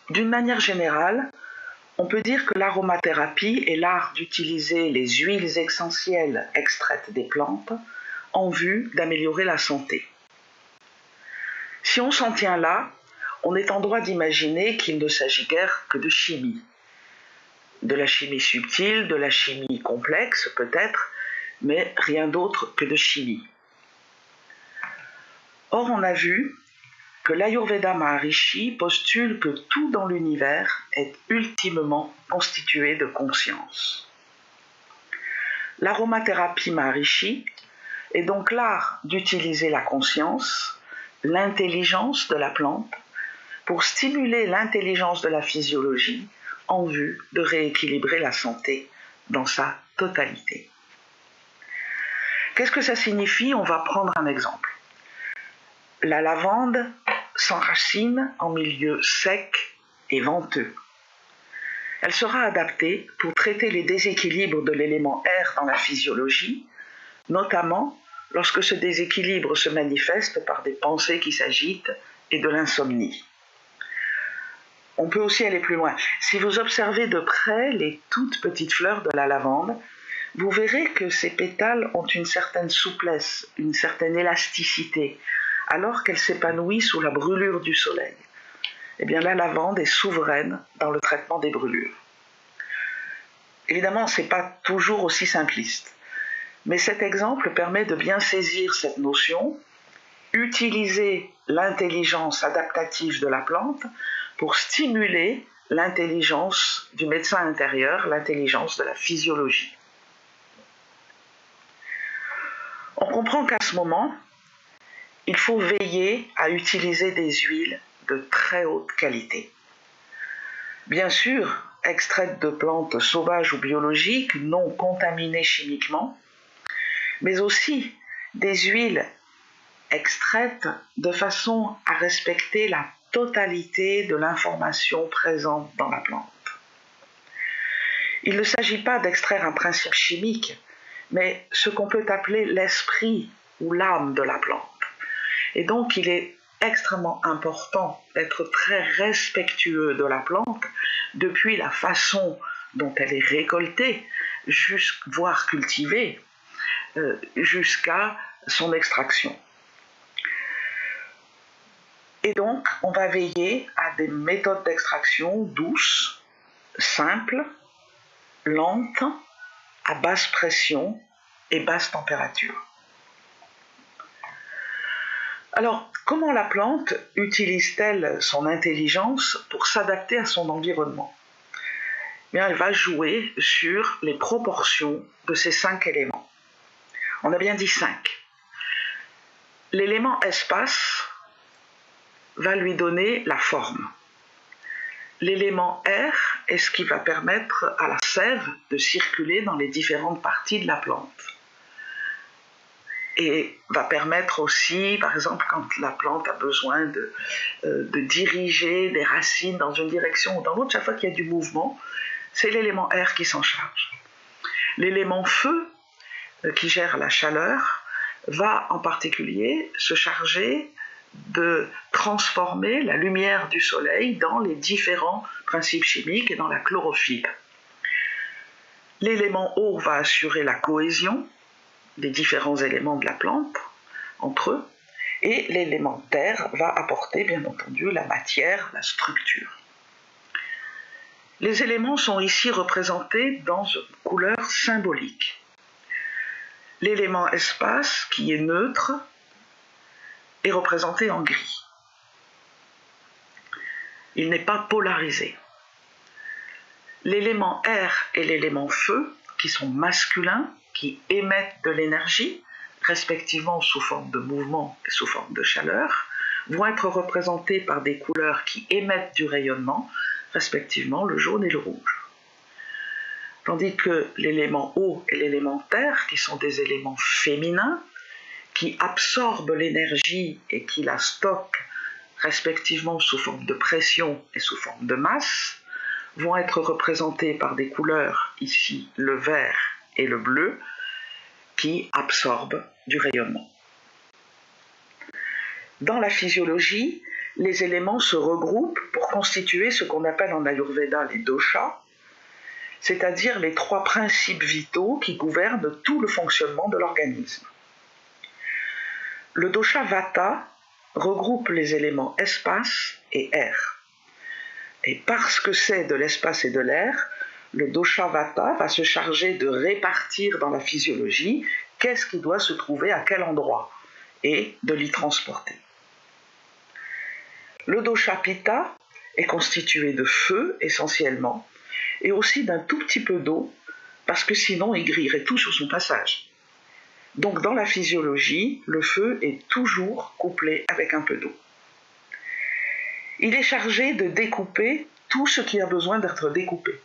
D'une manière générale, on peut dire que l'aromathérapie est l'art d'utiliser les huiles essentielles extraites des plantes en vue d'améliorer la santé. Si on s'en tient là, on est en droit d'imaginer qu'il ne s'agit guère que de chimie. De la chimie subtile, de la chimie complexe peut-être, mais rien d'autre que de chimie. Or, on a vu que l'Ayurveda Maharishi postule que tout dans l'univers est ultimement constitué de conscience. L'aromathérapie Maharishi est donc l'art d'utiliser la conscience, l'intelligence de la plante, pour stimuler l'intelligence de la physiologie en vue de rééquilibrer la santé dans sa totalité. Qu'est-ce que ça signifie? On va prendre un exemple. La lavande s'enracine en milieu sec et venteux. Elle sera adaptée pour traiter les déséquilibres de l'élément air dans la physiologie, notamment lorsque ce déséquilibre se manifeste par des pensées qui s'agitent et de l'insomnie. On peut aussi aller plus loin. Si vous observez de près les toutes petites fleurs de la lavande, vous verrez que ces pétales ont une certaine souplesse, une certaine élasticité, alors qu'elle s'épanouit sous la brûlure du soleil. Eh bien, la lavande est souveraine dans le traitement des brûlures. Évidemment, ce n'est pas toujours aussi simpliste, mais cet exemple permet de bien saisir cette notion, utiliser l'intelligence adaptative de la plante pour stimuler l'intelligence du médecin intérieur, l'intelligence de la physiologie. On comprend qu'à ce moment, il faut veiller à utiliser des huiles de très haute qualité. Bien sûr, extraites de plantes sauvages ou biologiques, non contaminées chimiquement, mais aussi des huiles extraites de façon à respecter la totalité de l'information présente dans la plante. Il ne s'agit pas d'extraire un principe chimique, mais ce qu'on peut appeler l'esprit ou l'âme de la plante. Et donc, il est extrêmement important d'être très respectueux de la plante depuis la façon dont elle est récoltée, voire cultivée, jusqu'à son extraction. Et donc, on va veiller à des méthodes d'extraction douces, simples, lentes, à basse pression et basse température. Alors, comment la plante utilise-t-elle son intelligence pour s'adapter à son environnement? Bien, elle va jouer sur les proportions de ces 5 éléments. On a bien dit 5. L'élément espace va lui donner la forme. L'élément air est ce qui va permettre à la sève de circuler dans les différentes parties de la plante. Et va permettre aussi, par exemple, quand la plante a besoin de diriger des racines dans une direction ou dans l'autre, chaque fois qu'il y a du mouvement, c'est l'élément air qui s'en charge. L'élément feu, qui gère la chaleur, va en particulier se charger de transformer la lumière du soleil dans les différents principes chimiques et dans la chlorophylle. L'élément eau va assurer la cohésion des différents éléments de la plante entre eux, et l'élément terre va apporter bien entendu la matière, la structure. Les éléments sont ici représentés dans une couleur symbolique. L'élément espace, qui est neutre, est représenté en gris. Il n'est pas polarisé. L'élément air et l'élément feu, qui sont masculins, qui émettent de l'énergie, respectivement sous forme de mouvement et sous forme de chaleur, vont être représentés par des couleurs qui émettent du rayonnement, respectivement le jaune et le rouge. Tandis que l'élément eau et l'élément terre, qui sont des éléments féminins, qui absorbent l'énergie et qui la stockent respectivement sous forme de pression et sous forme de masse, vont être représentés par des couleurs, ici le vert et le bleu, qui absorbent du rayonnement. Dans la physiologie, les éléments se regroupent pour constituer ce qu'on appelle en Ayurveda les doshas, c'est-à-dire les 3 principes vitaux qui gouvernent tout le fonctionnement de l'organisme. Le dosha Vata regroupe les éléments espace et air. Et parce que c'est de l'espace et de l'air, le dosha Vata va se charger de répartir dans la physiologie qu'est-ce qui doit se trouver à quel endroit et de l'y transporter. Le dosha Pitta est constitué de feu essentiellement et aussi d'un tout petit peu d'eau parce que sinon il grillerait tout sur son passage. Donc dans la physiologie, le feu est toujours couplé avec un peu d'eau. Il est chargé de découper tout ce qui a besoin d'être découpé,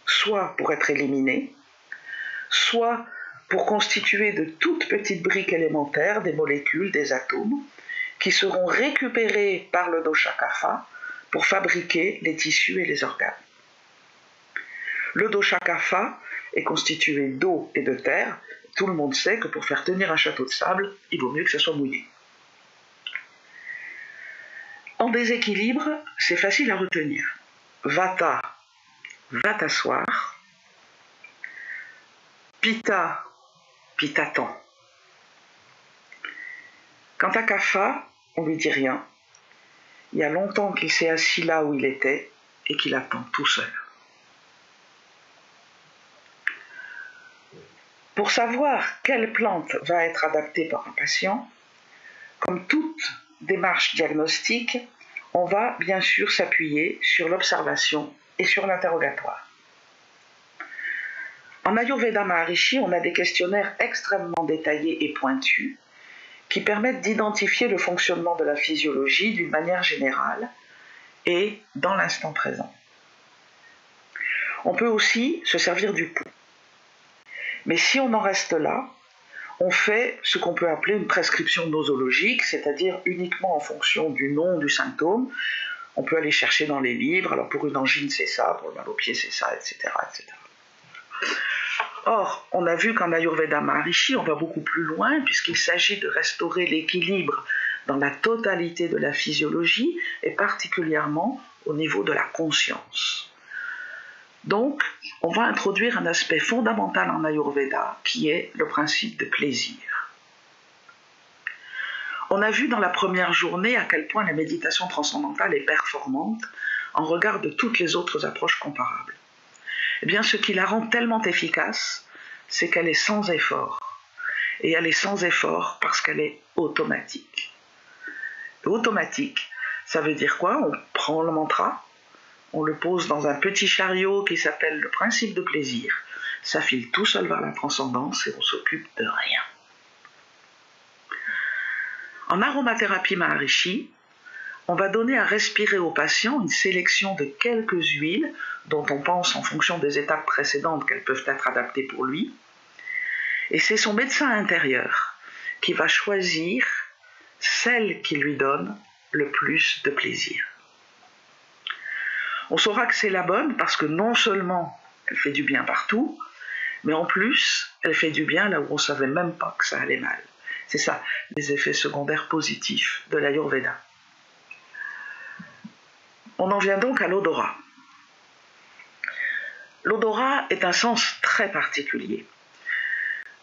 soit pour être éliminé, soit pour constituer de toutes petites briques élémentaires, des molécules, des atomes, qui seront récupérés par le dosha Kapha pour fabriquer les tissus et les organes. Le dosha Kapha est constitué d'eau et de terre. Tout le monde sait que pour faire tenir un château de sable, il vaut mieux que ça soit mouillé. En déséquilibre, c'est facile à retenir. Vata va t'asseoir. Pitta, t'attend. Quant à Kapha, on lui dit rien. Il y a longtemps qu'il s'est assis là où il était et qu'il attend tout seul. Pour savoir quelle plante va être adaptée par un patient, comme toute démarche diagnostique, on va bien sûr s'appuyer sur l'observation et sur l'interrogatoire. En Ayurveda Maharishi, on a des questionnaires extrêmement détaillés et pointus qui permettent d'identifier le fonctionnement de la physiologie d'une manière générale et dans l'instant présent. On peut aussi se servir du pouls. Mais si on en reste là, on fait ce qu'on peut appeler une prescription nosologique, c'est-à-dire uniquement en fonction du nom du symptôme. On peut aller chercher dans les livres, alors pour une angine c'est ça, pour le mal au pied c'est ça, etc., etc. Or, on a vu qu'en Ayurveda Maharishi, on va beaucoup plus loin, puisqu'il s'agit de restaurer l'équilibre dans la totalité de la physiologie, et particulièrement au niveau de la conscience. Donc, on va introduire un aspect fondamental en Ayurveda, qui est le principe de plaisir. On a vu dans la première journée à quel point la méditation transcendantale est performante en regard de toutes les autres approches comparables. Eh bien, ce qui la rend tellement efficace, c'est qu'elle est sans effort. Et elle est sans effort parce qu'elle est automatique. Automatique, ça veut dire quoi? On prend le mantra, on le pose dans un petit chariot qui s'appelle le principe de plaisir. Ça file tout seul vers la transcendance et on s'occupe de rien. En aromathérapie Maharishi, on va donner à respirer au patient une sélection de quelques huiles dont on pense en fonction des étapes précédentes qu'elles peuvent être adaptées pour lui. Et c'est son médecin intérieur qui va choisir celle qui lui donne le plus de plaisir. On saura que c'est la bonne parce que non seulement elle fait du bien partout, mais en plus, elle fait du bien là où on ne savait même pas que ça allait mal. C'est ça, les effets secondaires positifs de l'Ayurveda. On en vient donc à l'odorat. L'odorat est un sens très particulier.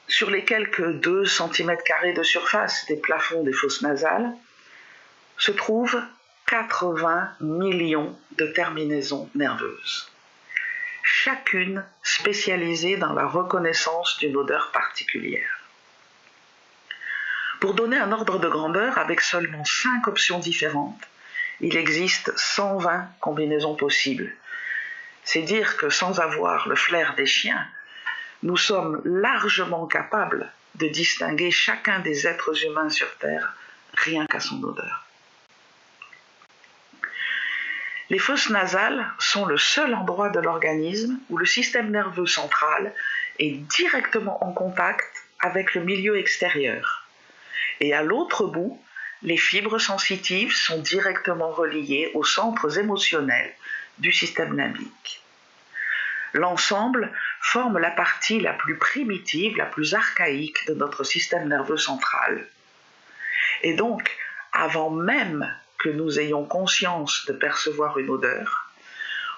Sur les quelques 2 cm² de surface des plafonds des fosses nasales, se trouvent 80 millions de terminaisons nerveuses, chacune spécialisée dans la reconnaissance d'une odeur particulière. Pour donner un ordre de grandeur, avec seulement 5 options différentes, il existe 120 combinaisons possibles. C'est dire que sans avoir le flair des chiens, nous sommes largement capables de distinguer chacun des êtres humains sur Terre rien qu'à son odeur. Les fosses nasales sont le seul endroit de l'organisme où le système nerveux central est directement en contact avec le milieu extérieur. Et à l'autre bout, les fibres sensitives sont directement reliées aux centres émotionnels du système limbique. L'ensemble forme la partie la plus primitive, la plus archaïque de notre système nerveux central. Et donc, avant même que nous ayons conscience de percevoir une odeur,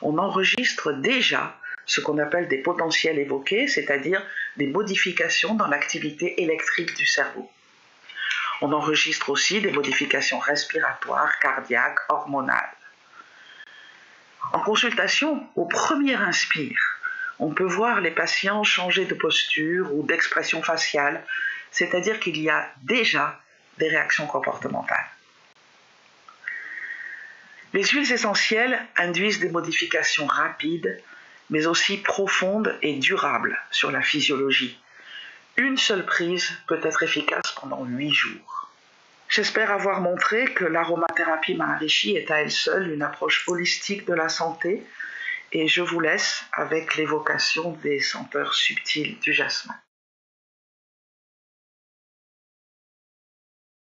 on enregistre déjà ce qu'on appelle des potentiels évoqués, c'est-à-dire des modifications dans l'activité électrique du cerveau. On enregistre aussi des modifications respiratoires, cardiaques, hormonales. En consultation, au premier inspire, on peut voir les patients changer de posture ou d'expression faciale, c'est-à-dire qu'il y a déjà des réactions comportementales. Les huiles essentielles induisent des modifications rapides, mais aussi profondes et durables sur la physiologie. Une seule prise peut être efficace pendant 8 jours. J'espère avoir montré que l'aromathérapie Maharishi est à elle seule une approche holistique de la santé, et je vous laisse avec l'évocation des senteurs subtiles du jasmin.